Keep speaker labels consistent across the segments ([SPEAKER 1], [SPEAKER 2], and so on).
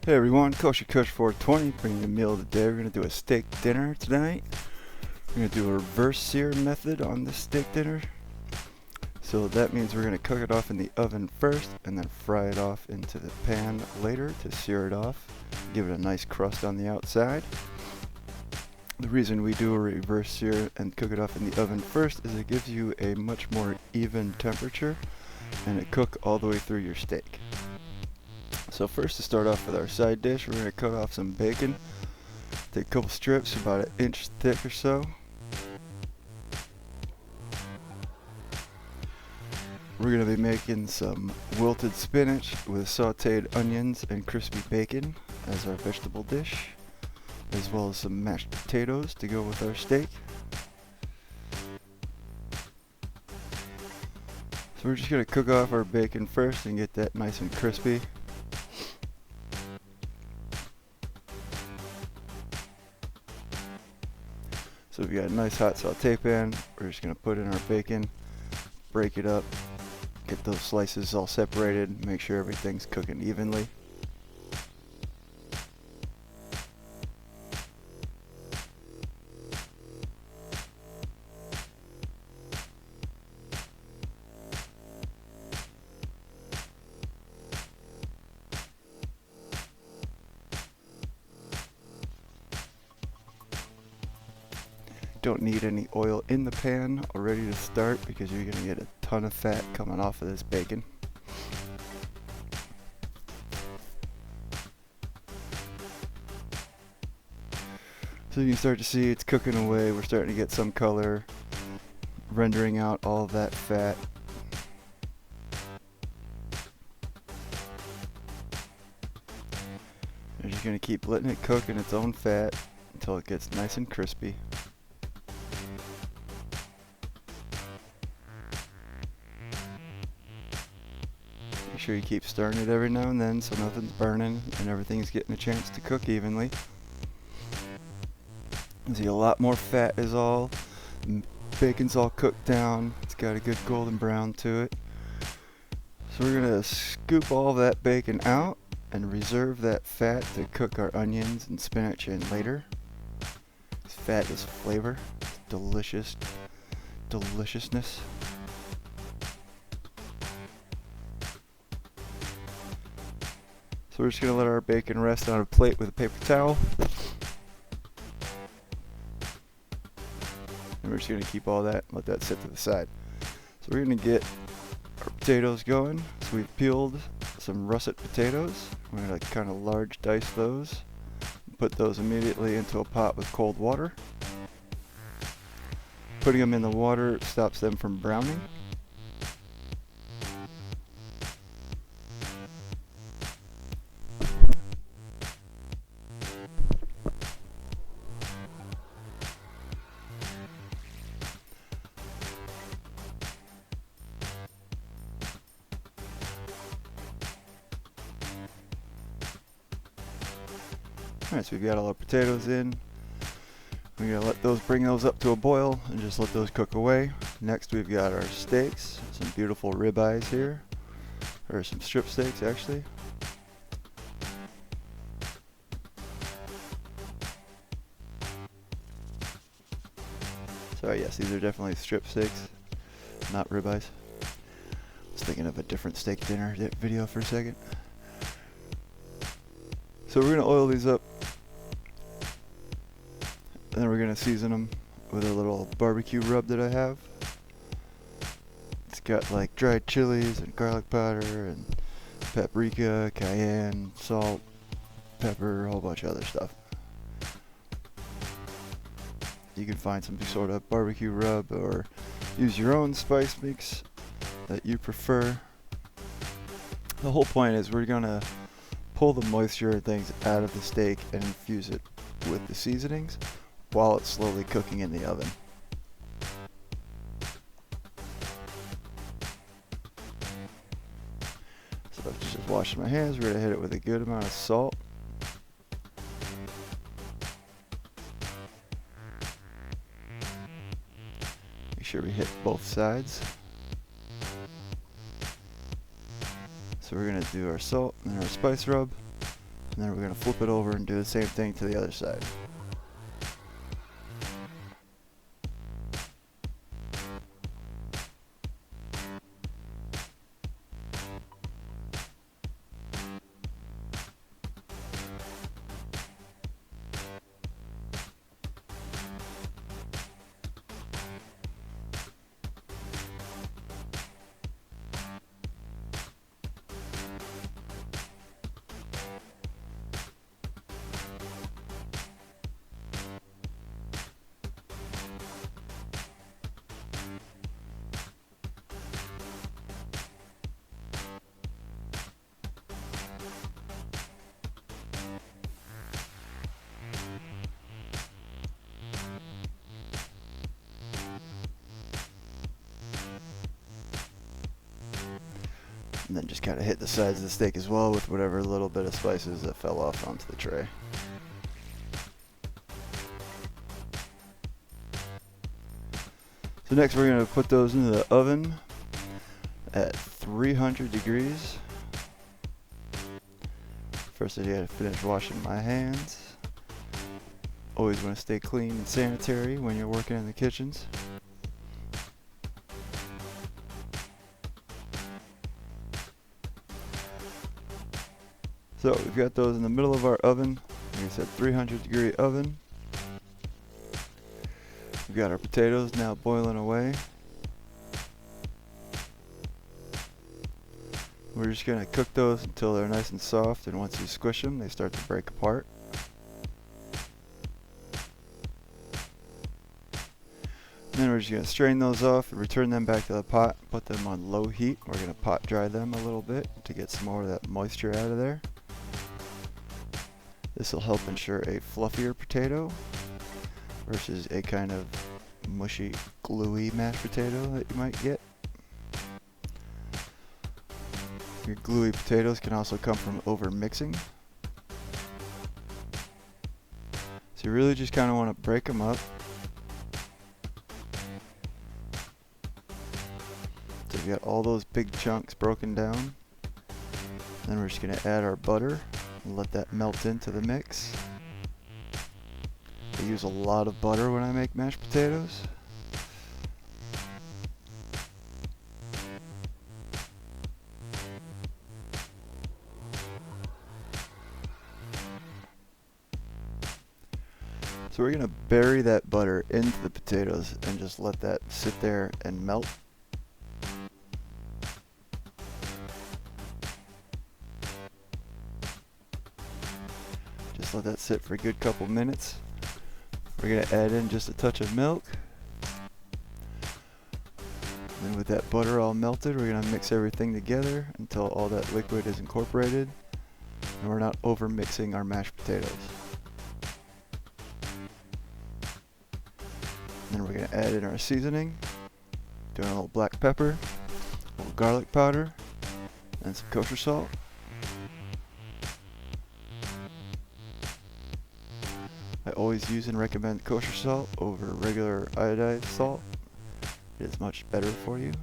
[SPEAKER 1] Hey everyone, Kosher Kush 420, bringing the meal of the day. We're going to do a steak dinner tonight. We're going to do a reverse sear method on this steak dinner. So that means we're going to cook it off in the oven first and then fry it off into the pan later to sear it off. Give it a nice crust on the outside. The reason we do a reverse sear and cook it off in the oven first is it gives you a much more even temperature and it cooks all the way through your steak. So first, to start off with our side dish, we're going to cut off some bacon. Take a couple strips about an inch thick or so. We're going to be making some wilted spinach with sauteed onions and crispy bacon as our vegetable dish, as well as some mashed potatoes to go with our steak. So we're just going to cook off our bacon first and get that nice and crispy. So we've got a nice hot saute pan. We're just going to put in our bacon, break it up, get those slices all separated, make sure everything's cooking evenly. Don't need any oil in the pan already to start because you're going to get a ton of fat coming off of this bacon. So you can start to see it's cooking away. We're starting to get some color, rendering out all of that fat. You're just going to keep letting it cook in its own fat until it gets nice and crispy. Make sure you keep stirring it every now and then so nothing's burning and everything's getting a chance to cook evenly. See, a lot more fat is all. Bacon's all cooked down. It's got a good golden brown to it. So we're going to scoop all that bacon out and reserve that fat to cook our onions and spinach in later. This fat is flavor. It's delicious. Deliciousness. So we're just going to let our bacon rest on a plate with a paper towel. And we're just going to keep all that and let that sit to the side. So we're going to get our potatoes going. So we've peeled some russet potatoes. We're going to kind of large dice those. Put those immediately into a pot with cold water. Putting them in the water stops them from browning. Alright, so we've got all our potatoes in. We're going to bring those up to a boil and just let those cook away. Next we've got our steaks, some beautiful ribeyes here, or some strip steaks actually. Sorry, yes, these are definitely strip steaks, not ribeyes. I was thinking of a different steak dinner video for a second. So we're going to oil these up. And then we're going to season them with a little barbecue rub that I have. It's got like dried chilies and garlic powder and paprika, cayenne, salt, pepper, a whole bunch of other stuff. You can find some sort of barbecue rub or use your own spice mix that you prefer. The whole point is we're going to pull the moisture and things out of the steak and infuse it with the seasonings while it's slowly cooking in the oven. So after just washing my hands, we're going to hit it with a good amount of salt. Make sure we hit both sides. So we're going to do our salt and our spice rub. And then we're going to flip it over and do the same thing to the other side. And then just kind of hit the sides of the steak as well with whatever little bit of spices that fell off onto the tray. So next we're going to put those into the oven at 300 degrees. First I gotta finish washing my hands. Always want to stay clean and sanitary when you're working in the kitchens. So we've got those in the middle of our oven. Like I said, 300-degree oven. We've got our potatoes now boiling away. We're just going to cook those until they're nice and soft, and once you squish them, they start to break apart. And then we're just going to strain those off and return them back to the pot. Put them on low heat. We're going to pot dry them a little bit to get some more of that moisture out of there. This will help ensure a fluffier potato versus a kind of mushy, gluey mashed potato that you might get. Your gluey potatoes can also come from over mixing. So you really just kind of want to break them up. So we got all those big chunks broken down. Then we're just going to add our butter and let that melt into the mix. I use a lot of butter when I make mashed potatoes. So we're going to bury that butter into the potatoes and just let that sit there and melt. Just let that sit for a good couple minutes. We're going to add in just a touch of milk. And with that butter all melted, we're going to mix everything together until all that liquid is incorporated and we're not over mixing our mashed potatoes. Then we're going to add in our seasoning, doing a little black pepper, a little garlic powder, and some kosher salt. I always use and recommend kosher salt over regular iodized salt. It is much better for you,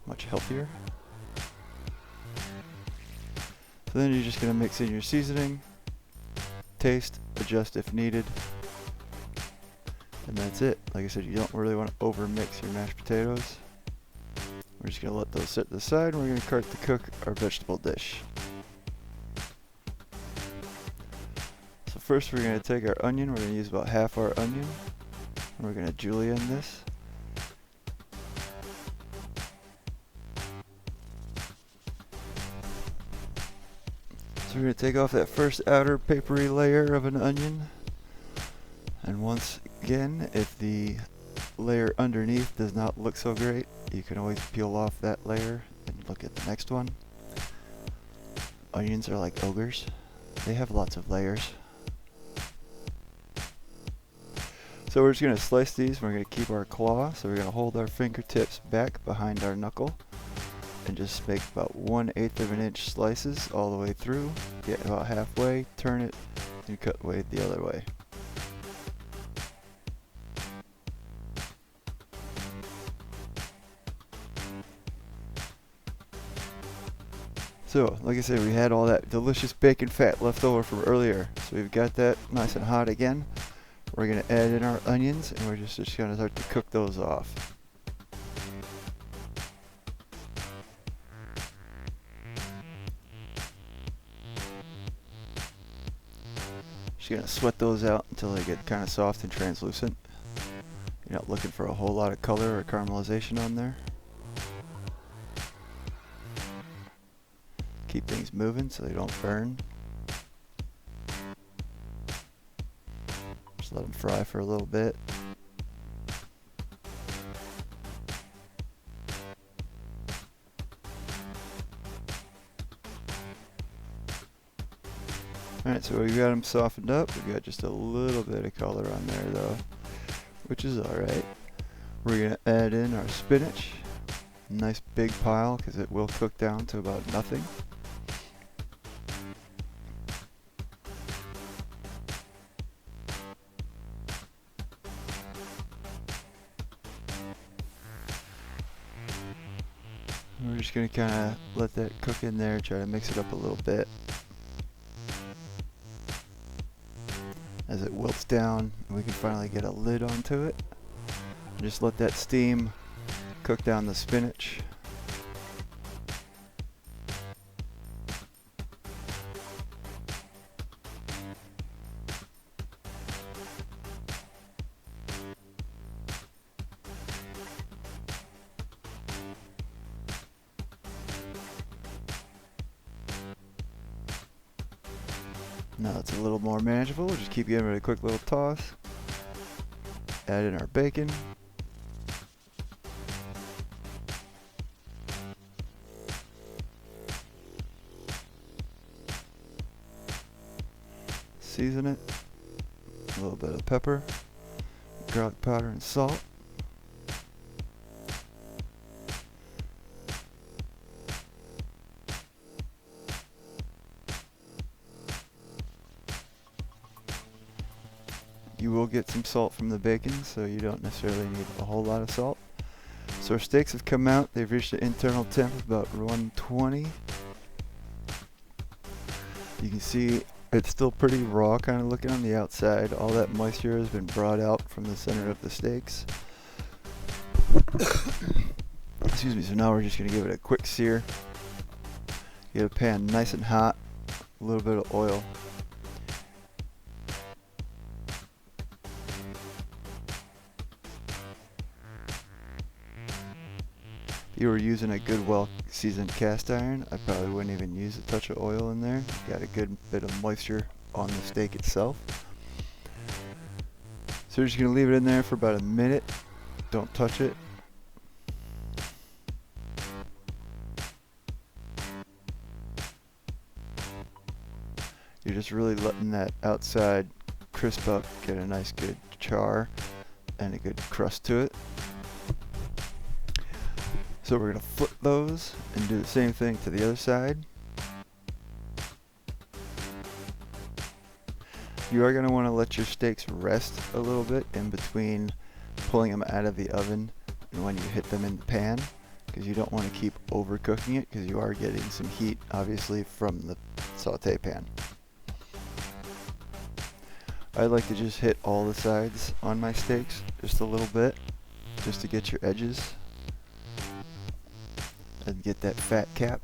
[SPEAKER 1] much healthier. So then you're just going to mix in your seasoning, taste, adjust if needed. And that's it. Like I said, you don't really want to over mix your mashed potatoes. We're just going to let those sit to the side and we're going to start to cook our vegetable dish. So first we're going to take our onion. We're going to use about half our onion. And we're going to julienne this. So we're going to take off that first outer papery layer of an onion. And once again, if the layer underneath does not look so great, you can always peel off that layer and look at the next one. Onions are like ogres. They have lots of layers. So we're just going to slice these. We're going to keep our claw. So we're going to hold our fingertips back behind our knuckle and just make about 1/8 of an inch slices all the way through. Get about halfway, turn it, and cut away the other way. So, like I said, we had all that delicious bacon fat left over from earlier. So we've got that nice and hot again. We're going to add in our onions, and we're just going to start to cook those off. Just going to sweat those out until they get kind of soft and translucent. You're not looking for a whole lot of color or caramelization on there. Keep things moving so they don't burn. Just let them fry for a little bit. Alright, so we've got them softened up. We've got just a little bit of color on there though, which is alright. We're going to add in our spinach. Nice big pile because it will cook down to about nothing. We're just going to kind of let that cook in there, try to mix it up a little bit. As it wilts down, we can finally get a lid onto it. And just let that steam cook down the spinach. Now it's a little more manageable. We'll just keep giving it a quick little toss. Add in our bacon. Season it. A little bit of pepper, garlic powder, and salt. You will get some salt from the bacon, so you don't necessarily need a whole lot of salt. So our steaks have come out. They've reached an internal temp of about 120. You can see it's still pretty raw kind of looking on the outside. All that moisture has been brought out from the center of the steaks. Excuse me. So now we're just going to give it a quick sear. Get a pan nice and hot. A little bit of oil. If you were using a good, well-seasoned cast iron, I probably wouldn't even use a touch of oil in there. You got a good bit of moisture on the steak itself. So we're just going to leave it in there for about a minute. Don't touch it. You're just really letting that outside crisp up, get a nice good char and a good crust to it. So we're going to flip those and do the same thing to the other side. You are going to want to let your steaks rest a little bit in between pulling them out of the oven and when you hit them in the pan, because you don't want to keep overcooking it because you are getting some heat obviously from the saute pan. I like to just hit all the sides on my steaks just a little bit just to get your edges and get that fat cap.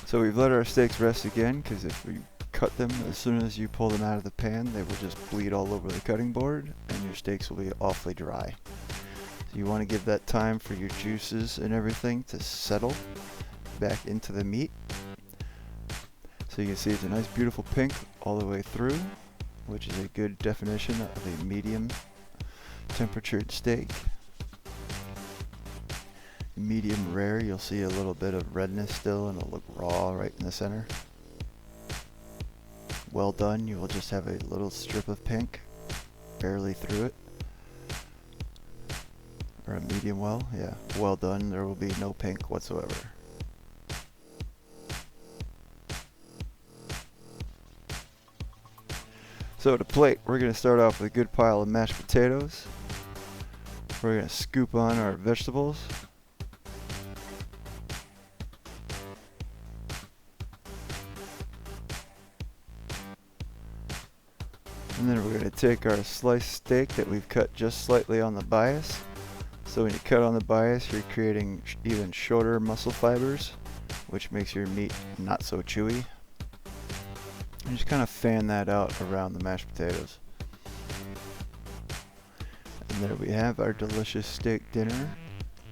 [SPEAKER 1] So we've let our steaks rest again, because if we cut them as soon as you pull them out of the pan, they will just bleed all over the cutting board and your steaks will be awfully dry. So you want to give that time for your juices and everything to settle back into the meat. So you can see it's a nice beautiful pink all the way through, which is a good definition of a medium temperatured steak. Medium rare, you'll see a little bit of redness still and it'll look raw right in the center. Well done, you will just have a little strip of pink barely through it. Or a medium well, yeah. Well done, there will be no pink whatsoever. So to plate, we're going to start off with a good pile of mashed potatoes. We're going to scoop on our vegetables. And then we're going to take our sliced steak that we've cut just slightly on the bias. So when you cut on the bias, you're creating even shorter muscle fibers, which makes your meat not so chewy. And just kind of fan that out around the mashed potatoes. And there we have our delicious steak dinner,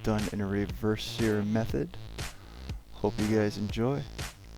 [SPEAKER 1] done in a reverse sear method. Hope you guys enjoy.